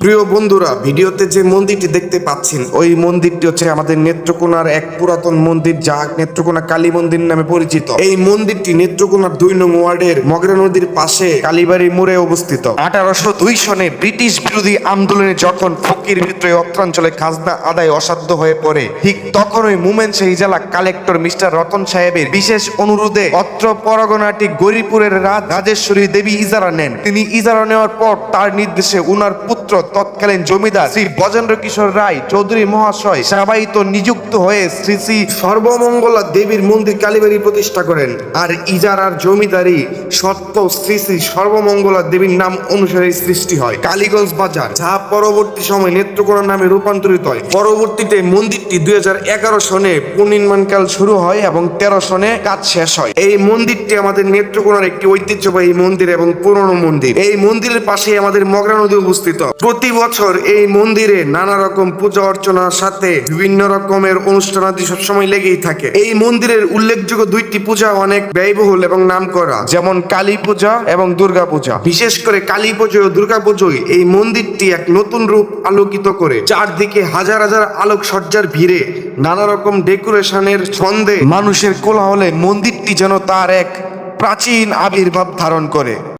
প্রিয় বন্ধুরা, ভিডিওতে যে মন্দিরটি দেখতে পাচ্ছেন ওই মন্দিরটি হচ্ছে আমাদের নেত্রকোনার এক পুরাতন মন্দির, যা নেত্রকোনা কালী মন্দির নামে পরিচিত। এই মন্দিরটি নেত্রকোনার 2 নং ওয়ার্ডের মগরা নদীর পাশে কালীবাড়ি মোড়ে অবস্থিত। 1802 সনে ব্রিটিশ বিরোধী আন্দোলনে যখন ফকির বিদ্রোহী অত্রাঞ্চলে খাজনা আদায় অসাধ্য হয়ে পড়ে, ঠিক তখন ওই মুমেনশাহী জেলা কালেক্টর মিস্টার রতন সাহেবের বিশেষ অনুরোধে অত্র পরগনাটি গৌরীপুরের রাজেশ্বরী দেবী ইজারা নেন। তিনি ইজারা নেওয়ার পর তার নির্দেশে উনার পুত্র তৎকালীন জমিদার শ্রী বজেন্দ্র কিশোর রায় চৌধুরী মহাশয় সেবায়িত নিযুক্ত হয়ে শ্রী শ্রী সর্বমঙ্গলা দেবীর মন্দির কালীবাড়ি প্রতিষ্ঠা করেন। আর ইজারার জমিদারি সত্ত্বেও শ্রী শ্রী সর্বমঙ্গলা দেবীর নাম অনুসারে সৃষ্টি হয় কালীগঞ্জ বাজার, যা পরবর্তী সময় নেত্রকোনা নামে রূপান্তরিত হয়। পরবর্তীতে মন্দিরটি 2011 সনে পুনর্নির্মাণকাল শুরু হয় এবং 13 সনে কাজ শেষ হয়। এই মন্দিরটি আমাদের নেত্রকোনার একটি ঐতিহ্যবাহী মন্দির এবং পুরনো মন্দির। এই মন্দিরের পাশে আমাদের মগরা নদী অবস্থিত। প্রতি বছর এই মন্দিরে নানা রকম পূজা অর্চনার সাথে বিভিন্ন রকমের অনুষ্ঠানাদি সবসময় লেগেই থাকে। এই মন্দিরের উল্লেখযোগ্য 2টি পূজা অনেক ব্যয়বহুল এবং নামকরা, যেমন কালী পূজা এবং দুর্গা পূজা। বিশেষ করে কালী পুজো ও দুর্গা পুজোয় এই মন্দিরটি এক নতুন রূপ আলোকিত করে। চারদিকে হাজার হাজার আলোকসজ্জার ভিড়ে, নানা রকম ডেকোরেশনের ছন্দে, মানুষের কোলাহলে মন্দিরটি যেন তার এক প্রাচীন আবির্ভাব ধারণ করে।